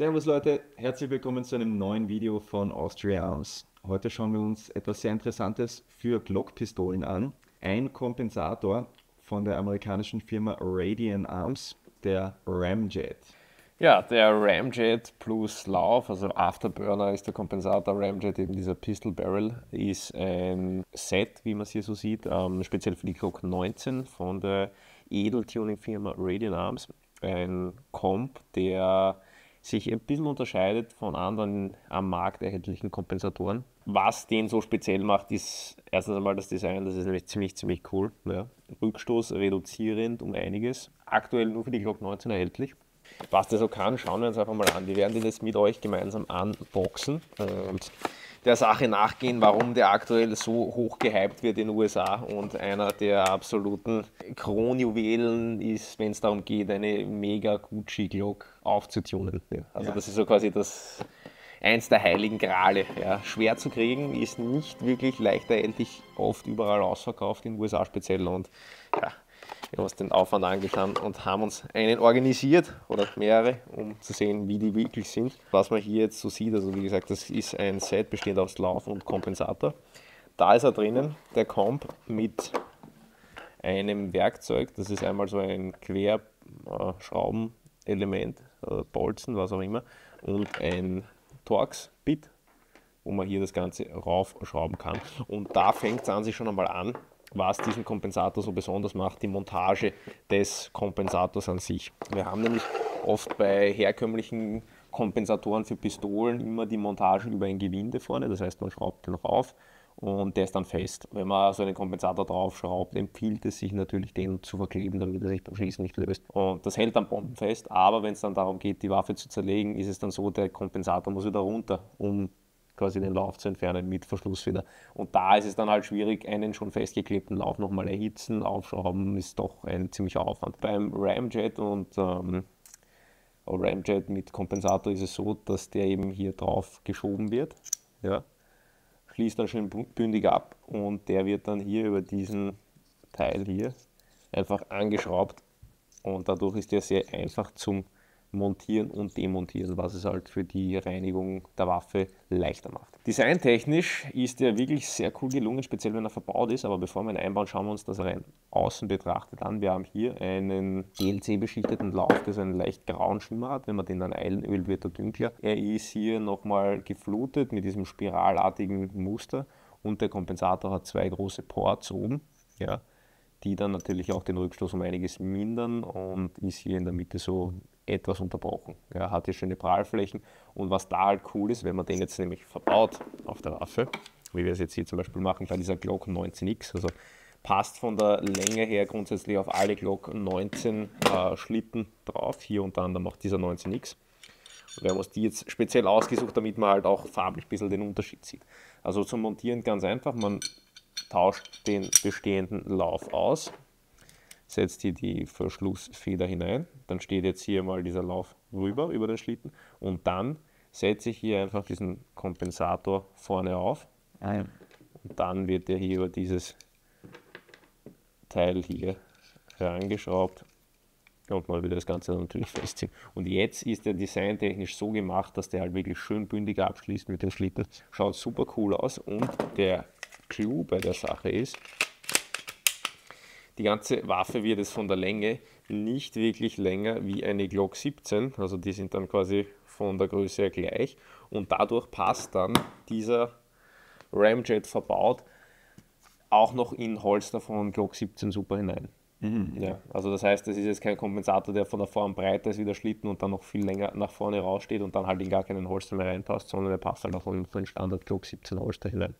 Servus Leute, herzlich willkommen zu einem neuen Video von Austria Arms. Heute schauen wir uns etwas sehr Interessantes für Glockpistolen an. Ein Kompensator von der amerikanischen Firma Radian Arms, der Ramjet. Ja, der Ramjet plus Lauf, also Afterburner ist der Kompensator. Ramjet, eben dieser Pistol Barrel, ist ein Set, wie man es hier so sieht, speziell für die Glock 19 von der Edeltuning-Firma Radian Arms. Ein Komp, der sich ein bisschen unterscheidet von anderen am Markt erhältlichen Kompensatoren. Was den so speziell macht, ist erstens einmal das Design, das ist nämlich ziemlich cool. Ja. Rückstoß reduzierend um einiges. Aktuell nur für die Glock 19 erhältlich. Was der so kann, schauen wir uns einfach mal an. Wir werden den jetzt mit euch gemeinsam unboxen und der Sache nachgehen, warum der aktuell so hoch gehypt wird in den USA und einer der absoluten Kronjuwelen ist, wenn es darum geht, eine mega Gucci Glock aufzutunen. Ja, also das ist so quasi eins der heiligen Grale. Ja. Schwer zu kriegen, ist nicht wirklich leicht erhältlich, oft überall ausverkauft, in den USA speziell. Und ja, wir haben uns den Aufwand angeschaut und haben uns einen organisiert oder mehrere, um zu sehen, wie die wirklich sind. Was man hier jetzt so sieht, also wie gesagt, das ist ein Set bestehend aus Lauf und Kompensator. Da ist er drinnen, der Komp mit einem Werkzeug, das ist einmal so ein Querschraubenelement, Bolzen, was auch immer, und ein Torx-Bit, wo man hier das Ganze raufschrauben kann. Und da fängt es an sich schon einmal an, was diesen Kompensator so besonders macht, die Montage des Kompensators an sich. Wir haben nämlich oft bei herkömmlichen Kompensatoren für Pistolen immer die Montage über ein Gewinde vorne, das heißt, man schraubt den rauf und der ist dann fest. Wenn man so einen Kompensator draufschraubt, empfiehlt es sich natürlich, den zu verkleben, damit er sich beim Schießen nicht löst. Und das hält dann bombenfest, aber wenn es dann darum geht, die Waffe zu zerlegen, ist es dann so, der Kompensator muss wieder runter, um quasi den Lauf zu entfernen mit Verschluss wieder. Und da ist es dann halt schwierig, einen schon festgeklebten Lauf nochmal erhitzen, aufschrauben, ist doch ein ziemlicher Aufwand. Beim Ramjet und Ramjet mit Kompensator ist es so, dass der eben hier drauf geschoben wird. Ja. Schließt dann schön bündig ab und der wird dann hier über diesen Teil hier einfach angeschraubt und dadurch ist der sehr einfach zum Montieren und Demontieren, was es halt für die Reinigung der Waffe leichter macht. Designtechnisch ist der wirklich sehr cool gelungen, speziell wenn er verbaut ist, aber bevor wir ihn einbauen, schauen wir uns das rein außen betrachtet an. Wir haben hier einen PLC-beschichteten Lauf, der so einen leicht grauen Schimmer hat. Wenn man den dann einölt, wird er dunkler. Er ist hier nochmal geflutet mit diesem spiralartigen Muster und der Kompensator hat zwei große Ports oben, ja, die dann natürlich auch den Rückstoß um einiges mindern und ist hier in der Mitte so etwas unterbrochen. Ja, hat hier schöne Prallflächen und was da halt cool ist, wenn man den jetzt nämlich verbaut auf der Waffe, wie wir es jetzt hier zum Beispiel machen bei dieser Glock 19X, also passt von der Länge her grundsätzlich auf alle Glock 19 Schlitten drauf, hier unter anderem auch dieser 19X. Und wir haben uns die jetzt speziell ausgesucht, damit man halt auch farblich ein bisschen den Unterschied sieht. Also zum Montieren ganz einfach, man tauscht den bestehenden Lauf aus, setzt hier die Verschlussfeder hinein, dann steht jetzt hier mal dieser Lauf rüber über den Schlitten und dann setze ich hier einfach diesen Kompensator vorne auf und dann wird der hier über dieses Teil hier herangeschraubt und mal wieder das Ganze natürlich festziehen. Und jetzt ist der designtechnisch so gemacht, dass der halt wirklich schön bündig abschließt mit den Schlitten. Schaut super cool aus und der Clou bei der Sache ist, die ganze Waffe wird es von der Länge nicht wirklich länger wie eine Glock 17, also die sind dann quasi von der Größe her gleich und dadurch passt dann dieser Ramjet verbaut auch noch in Holster von Glock 17 super hinein. Ja, also das heißt, das ist jetzt kein Kompensator, der von der Form breiter ist wie der Schlitten und dann noch viel länger nach vorne raussteht und dann halt in gar keinen Holster mehr reinpasst, sondern der passt halt auch in den Standard Glock 17 Holster hinein.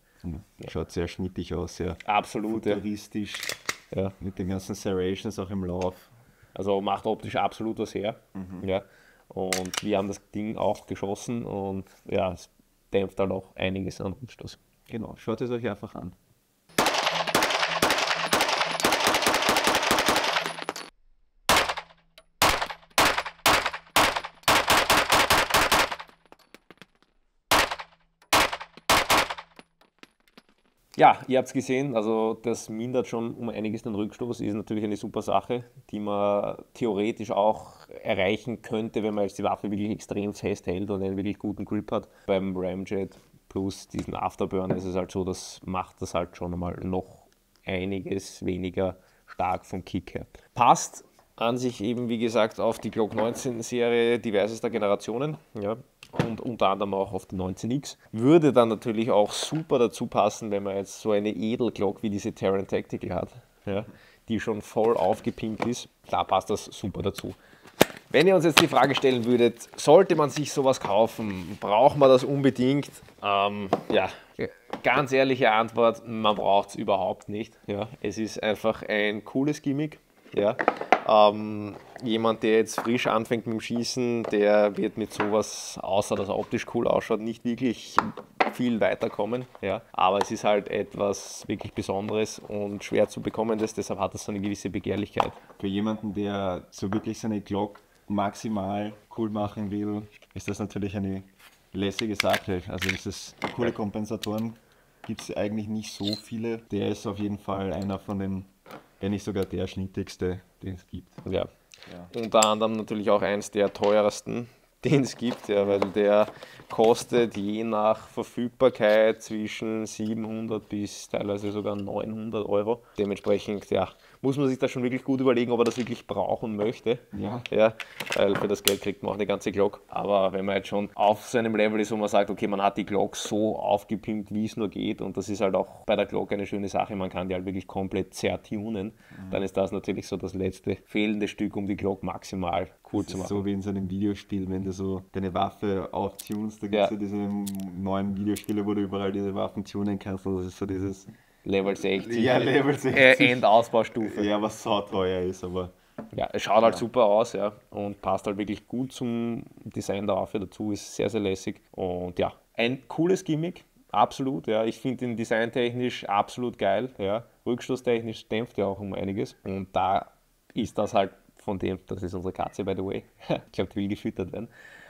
Schaut sehr schnittig aus, sehr Absolut, ja. futuristisch, Ja. mit den ganzen Serrations auch im Lauf. Also macht optisch absolut was her. Ja. Und wir haben das Ding auch geschossen und ja, es dämpft halt auch einiges an Rückstoß. Genau, schaut es euch einfach an. Ja, ihr habt es gesehen, also das mindert schon um einiges den Rückstoß, ist natürlich eine super Sache, die man theoretisch auch erreichen könnte, wenn man jetzt die Waffe wirklich extrem festhält und einen wirklich guten Grip hat. Beim Ramjet plus diesen Afterburner ist es halt so, das macht das halt schon einmal noch einiges weniger stark vom Kick her. Passt an sich eben, wie gesagt, auf die Glock 19 Serie diversester Generationen, ja, und unter anderem auch auf die 19X. Würde dann natürlich auch super dazu passen, wenn man jetzt so eine Edelglock wie diese Terran Tactical hat, ja, die schon voll aufgepimpt ist. Da passt das super dazu. Wenn ihr uns jetzt die Frage stellen würdet, sollte man sich sowas kaufen? Braucht man das unbedingt? Ja, ganz ehrliche Antwort, man braucht es überhaupt nicht. Ja, es ist einfach ein cooles Gimmick. Ja. Jemand, der jetzt frisch anfängt mit dem Schießen, der wird mit sowas, außer dass er optisch cool ausschaut, nicht wirklich viel weiterkommen. Ja. Aber es ist halt etwas wirklich Besonderes und schwer zu bekommendes, deshalb hat es so eine gewisse Begehrlichkeit. Für jemanden, der so wirklich seine Glock maximal cool machen will, ist das natürlich eine lässige Sache. Also coole Kompensatoren gibt es eigentlich nicht so viele. Der ist auf jeden Fall einer von den, wenn nicht sogar der schnittigste, den es gibt. Ja. Unter anderem natürlich auch eins der teuersten, den es gibt, ja, weil der kostet je nach Verfügbarkeit zwischen 700 bis teilweise sogar 900 Euro. Dementsprechend, ja, muss man sich da schon wirklich gut überlegen, ob er das wirklich brauchen möchte. Ja, weil für das Geld kriegt man auch eine ganze Glock. Aber wenn man jetzt schon auf so einem Level ist, wo man sagt, okay, man hat die Glock so aufgepimpt, wie es nur geht, und das ist halt auch bei der Glock eine schöne Sache, man kann die halt wirklich komplett zertunen, dann ist das natürlich so das letzte fehlende Stück, um die Glock maximal cool zu machen. So wie in so einem Videospiel, wenn du so deine Waffe auftunst, da gibt es ja diese neuen Videospiele, wo du überall diese Waffen tunen kannst, das ist so dieses Level 60. Ja, Level 60. Endausbaustufe. Ja, was sauteuer ist, aber... Ja, es schaut halt super aus, ja, und passt halt wirklich gut zum Design der Waffe dazu, ist sehr, sehr lässig. Und ja, ein cooles Gimmick, absolut, ja. Ich finde ihn designtechnisch absolut geil, ja. Rückstoßtechnisch dämpft ja auch um einiges. Und da ist das halt von dem, das ist unsere Katze, by the way. Ich glaube, die will gefüttert werden.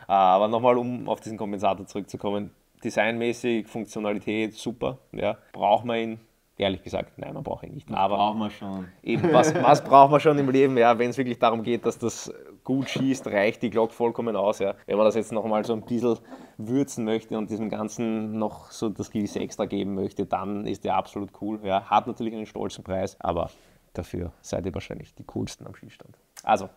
Aber nochmal, um auf diesen Kompensator zurückzukommen, designmäßig, Funktionalität, super, ja. Braucht man ihn? Ehrlich gesagt, nein, man braucht ihn nicht. Aber braucht man schon. Eben, was braucht man schon im Leben? Ja, wenn es wirklich darum geht, dass das gut schießt, reicht die Glock vollkommen aus. Ja. Wenn man das jetzt nochmal so ein bisschen würzen möchte und diesem Ganzen noch so das gewisse Extra geben möchte, dann ist der absolut cool. Ja. Hat natürlich einen stolzen Preis, aber dafür seid ihr wahrscheinlich die coolsten am Schießstand. Also,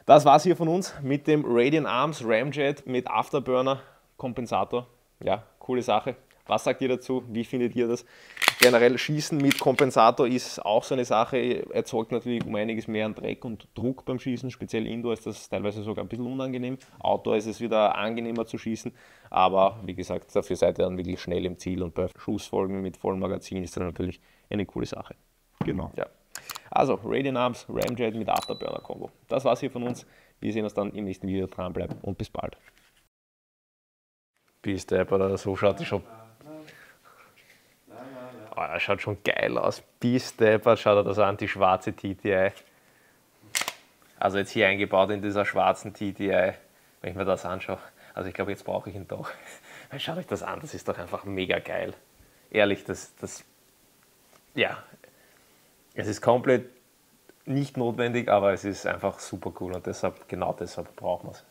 das war's hier von uns mit dem Radiant Arms Ramjet mit Afterburner Kompensator. Ja, coole Sache. Was sagt ihr dazu? Wie findet ihr das? Generell Schießen mit Kompensator ist auch so eine Sache, erzeugt natürlich um einiges mehr an Dreck und Druck beim Schießen, speziell Indoor ist das teilweise sogar ein bisschen unangenehm. Outdoor ist es wieder angenehmer zu schießen, aber wie gesagt, dafür seid ihr dann wirklich schnell im Ziel und bei Schussfolgen mit vollem Magazin ist das natürlich eine coole Sache. Genau. Ja. Also Radiant Arms Ramjet mit Afterburner Combo. Das war's hier von uns. Wir sehen uns dann im nächsten Video. Dranbleiben und bis bald. Bis der oder so schaut es schon. Oh, er schaut schon geil aus. Bis-Deppert schaut er das an, die schwarze TTI. Also jetzt hier eingebaut in dieser schwarzen TTI, wenn ich mir das anschaue. Also ich glaube, jetzt brauche ich ihn doch. Schaut euch das an, das ist doch einfach mega geil. Ehrlich, ja, es ist komplett nicht notwendig, aber es ist einfach super cool und genau deshalb brauchen wir es.